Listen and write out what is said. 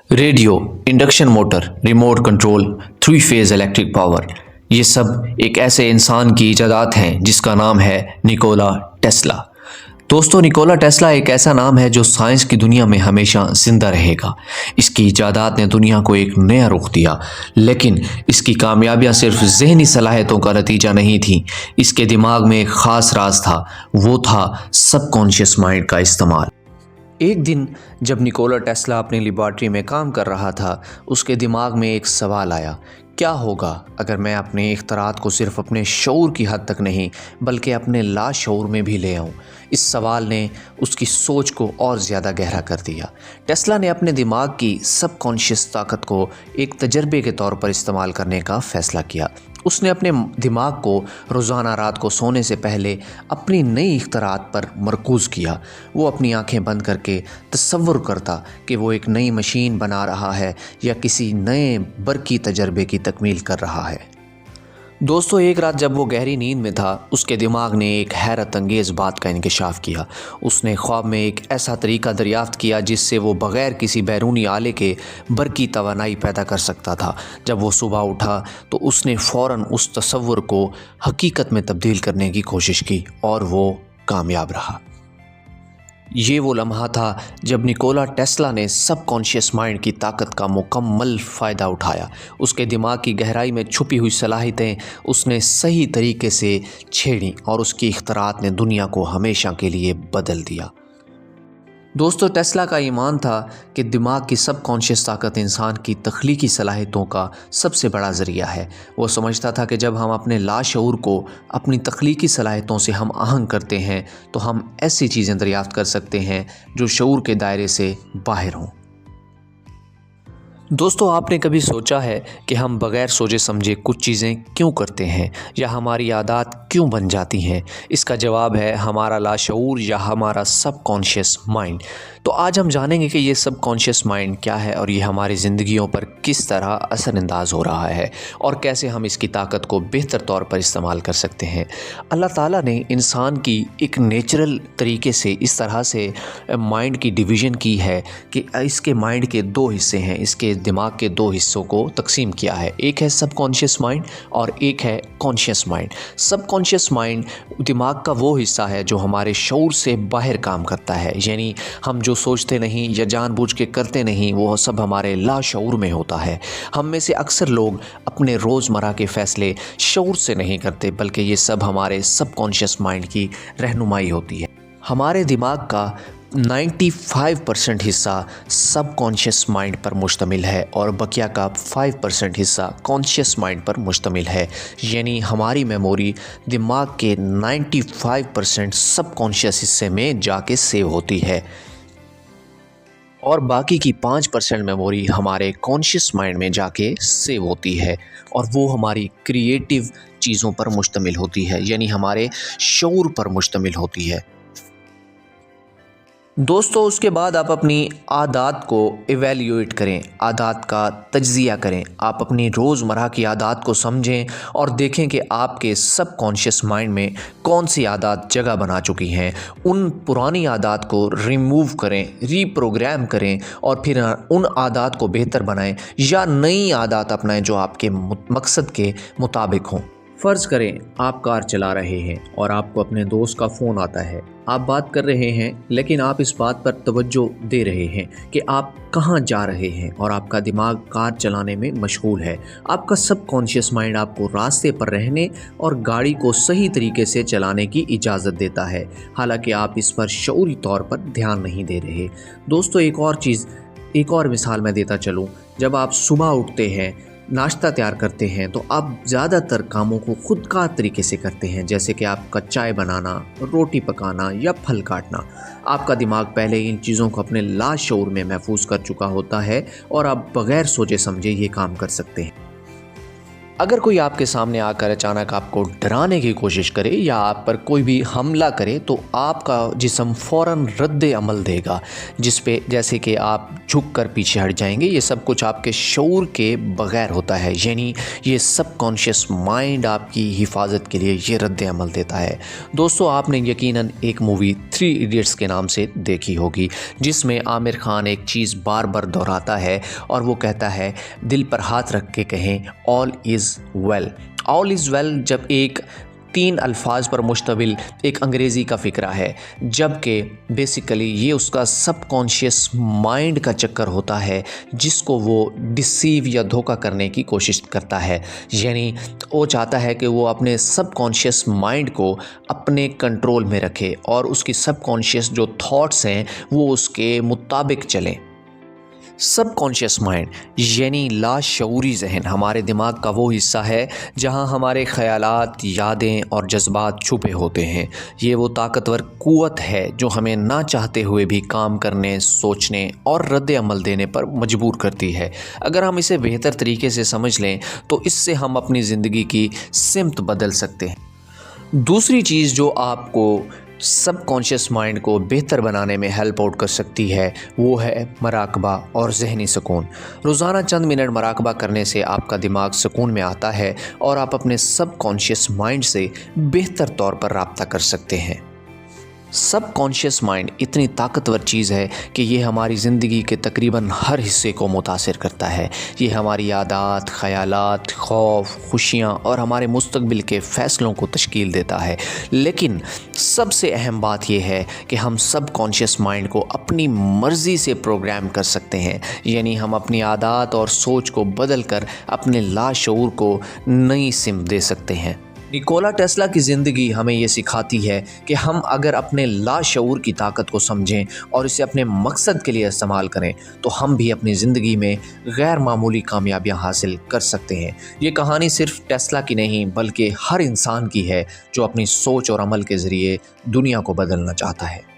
Radio, induction motor, remote control, three phase electric power, ये सब एक ऐसे इंसान की इजादात हैं जिसका नाम है निकोला टेस्ला। दोस्तों, निकोला टेस्ला एक ऐसा नाम है जो साइंस की दुनिया में हमेशा जिंदा रहेगा। इसकी इजादात ने दुनिया को एक नया रुख दिया, लेकिन इसकी कामयाबियां सिर्फ ज़हनी सलाहियतों का नतीजा नहीं थी। इसके दिमाग में एक ख़ास राज था, वो था सबकॉन्शियस माइंड का इस्तेमाल। एक दिन जब निकोला टेस्ला अपनी लेबॉरेटरी में काम कर रहा था, उसके दिमाग में एक सवाल आया, क्या होगा अगर मैं अपने इख्तरात को सिर्फ अपने शऊर की हद तक नहीं बल्कि अपने लाशऊर में भी ले आऊं। इस सवाल ने उसकी सोच को और ज़्यादा गहरा कर दिया। टेस्ला ने अपने दिमाग की सबकॉन्शियस ताकत को एक तजर्बे के तौर पर इस्तेमाल करने का फ़ैसला किया। उसने अपने दिमाग को रोज़ाना रात को सोने से पहले अपनी नई इख्तरात पर मरकूज़ किया। वो अपनी आंखें बंद करके तसव्वुर करता कि वो एक नई मशीन बना रहा है या किसी नए बरकी तजर्बे की तकमील कर रहा है। दोस्तों, एक रात जब वो गहरी नींद में था, उसके दिमाग ने एक हैरत अंगेज़ बात का इंकशाफ किया। उसने ख्वाब में एक ऐसा तरीका दरियाफ्त किया जिससे वो बग़ैर किसी बैरूनी आले के बरकी तवानाई पैदा कर सकता था। जब वो सुबह उठा तो उसने फ़ौरन उस तसव्वुर को हकीकत में तब्दील करने की कोशिश की और वो कामयाब रहा। ये वो लम्हा था जब निकोला टेस्ला ने सबकॉन्शियस माइंड की ताकत का मुकम्मल फ़ायदा उठाया। उसके दिमाग की गहराई में छुपी हुई सलाहियतें उसने सही तरीके से छेड़ी और उसकी इख्तरात ने दुनिया को हमेशा के लिए बदल दिया। दोस्तों, टेस्ला का ईमान था कि दिमाग की सबकॉन्शियस ताकत इंसान की तख्लीकी सलाहियतों का सबसे बड़ा ज़रिया है। वो समझता था कि जब हम अपने लाशऊर को अपनी तख्लीकी सलाहियतों से हम आहंग करते हैं तो हम ऐसी चीज़ें दरियाफ्त कर सकते हैं जो शऊर के दायरे से बाहर हों। दोस्तों, आपने कभी सोचा है कि हम बग़ैर सोचे समझे कुछ चीज़ें क्यों करते हैं या हमारी आदत क्यों बन जाती हैं? इसका जवाब है हमारा लाशऊर या हमारा सबकॉन्शियस माइंड। तो आज हम जानेंगे कि ये सबकॉन्शियस माइंड क्या है और ये हमारी ज़िंदगियों पर किस तरह असरअंदाज हो रहा है और कैसे हम इसकी ताकत को बेहतर तौर पर इस्तेमाल कर सकते हैं। अल्लाह ताला ने इंसान की एक नेचुरल तरीके से इस तरह से माइंड की डिवीज़न की है कि इसके माइंड के दो हिस्से हैं। इसके दिमाग के दो हिस्सों को तकसीम किया है। एक है सबकॉन्शियस माइंड और एक है कॉन्शियस माइंड। सबकॉन्शियस माइंड दिमाग का वो हिस्सा है जो हमारे शऊर से बाहर काम करता है, यानी हम जो सोचते नहीं या जानबूझ के करते नहीं वो सब हमारे लाशऊर में होता है। हम में से अक्सर लोग अपने रोज़मर्रा के फ़ैसले शऊर से नहीं करते बल्कि ये सब हमारे सबकॉन्शियस माइंड की रहनुमाई होती है। हमारे दिमाग का 95% हिस्सा सबकॉन्शियस माइंड पर मुश्तमिल है और बकिया का 5% हिस्सा कॉन्शियस माइंड पर मुश्तमिल है, यानी हमारी मेमोरी दिमाग के 95% सबकॉन्शियस हिस्से में जाके सेव होती है और बाकी की 5% मेमोरी हमारे कॉन्शियस माइंड में जाके सेव होती है और वो हमारी क्रिएटिव चीज़ों पर मुश्तमिल होती है, यानी हमारे शऊर पर मुश्तमिल होती है। दोस्तों, उसके बाद आप अपनी आदत को इवेल्यूएट करें, आदत का तज्ज़िया करें। आप अपनी रोज़मर्रा की आदत को समझें और देखें कि आपके सबकॉन्शियस माइंड में कौन सी आदत जगह बना चुकी हैं। उन पुरानी आदत को रिमूव करें, रीप्रोग्राम करें और फिर उन आदत को बेहतर बनाएं या नई आदत अपनाएं जो आपके मकसद के मुताबिक हों। फ़र्ज़ करें आप कार चला रहे हैं और आपको अपने दोस्त का फ़ोन आता है। आप बात कर रहे हैं लेकिन आप इस बात पर तवज्जो दे रहे हैं कि आप कहाँ जा रहे हैं और आपका दिमाग कार चलाने में मशगूल है। आपका सबकॉन्शियस माइंड आपको रास्ते पर रहने और गाड़ी को सही तरीके से चलाने की इजाज़त देता है, हालांकि आप इस पर शऊरी तौर पर ध्यान नहीं दे रहे। दोस्तों, एक और मिसाल मैं देता चलूँ। जब आप सुबह उठते हैं, नाश्ता तैयार करते हैं तो आप ज़्यादातर कामों को खुदकार तरीके से करते हैं, जैसे कि आपका चाय बनाना, रोटी पकाना या फल काटना। आपका दिमाग पहले इन चीज़ों को अपने लाशऊर में महफूज कर चुका होता है और आप बग़ैर सोचे समझे ये काम कर सकते हैं। अगर कोई आपके सामने आकर अचानक आपको डराने की कोशिश करे या आप पर कोई भी हमला करे तो आपका जिस्म फ़ौरन रद्द अमल देगा, जिस पे जैसे कि आप झुक कर पीछे हट जाएंगे। ये सब कुछ आपके शऊर के बग़ैर होता है, यानी ये सबकॉन्शियस माइंड आपकी हिफाजत के लिए ये रद्द अमल देता है। दोस्तों, आपने यकीनन एक मूवी 3 इडियट्स के नाम से देखी होगी, जिसमें आमिर खान एक चीज़ बार बार दोहराता है और वो कहता है, दिल पर हाथ रख के कहें all is well. All is well जब एक 3 अल्फाज पर मुश्तमिल एक अंग्रेज़ी का फ़िक्रा है, जबकि बेसिकली ये उसका सबकॉन्शियस माइंड का चक्कर होता है, जिसको वो डिसीव या धोखा करने की कोशिश करता है। यानी वो चाहता है कि वो अपने सबकॉन्शियस माइंड को अपने कंट्रोल में रखे और उसकी सबकॉन्शियस जो थॉट्स हैं वो उसके मुताबिक चलें। सबकॉन्शियस माइंड यानी लाशऊरी जहन हमारे दिमाग का वो हिस्सा है जहां हमारे ख़यालात, यादें और जज्बात छुपे होते हैं। ये वो ताकतवर क़ुव्वत है जो हमें ना चाहते हुए भी काम करने, सोचने और रद्द अमल देने पर मजबूर करती है। अगर हम इसे बेहतर तरीके से समझ लें तो इससे हम अपनी ज़िंदगी की सिमत बदल सकते हैं। दूसरी चीज़ जो आपको सबकॉन्शियस माइंड को बेहतर बनाने में हेल्प आउट कर सकती है वो है मराकबा और ज़हनी सुकून। रोज़ाना चंद मिनट मराकबा करने से आपका दिमाग सुकून में आता है और आप अपने सबकॉन्शियस माइंड से बेहतर तौर पर राब्ता कर सकते हैं। सबकॉन्शियस माइंड इतनी ताकतवर चीज़ है कि ये हमारी ज़िंदगी के तकरीबन हर हिस्से को मुतासिर करता है। ये हमारी आदत, ख़यालात, खौफ, खुशियाँ और हमारे मुस्तकबिल के फ़ैसलों को तश्कील देता है। लेकिन सबसे अहम बात यह है कि हम सबकॉन्शियस माइंड को अपनी मर्ज़ी से प्रोग्राम कर सकते हैं, यानी हम अपनी आदत और सोच को बदल कर अपने लाशऊर को नई सिमत दे सकते हैं। निकोला टेस्ला की ज़िंदगी हमें ये सिखाती है कि हम अगर अपने लाशऊर की ताकत को समझें और इसे अपने मकसद के लिए इस्तेमाल करें तो हम भी अपनी ज़िंदगी में गैर मामूली कामयाबियां हासिल कर सकते हैं। ये कहानी सिर्फ टेस्ला की नहीं बल्कि हर इंसान की है जो अपनी सोच और अमल के ज़रिए दुनिया को बदलना चाहता है।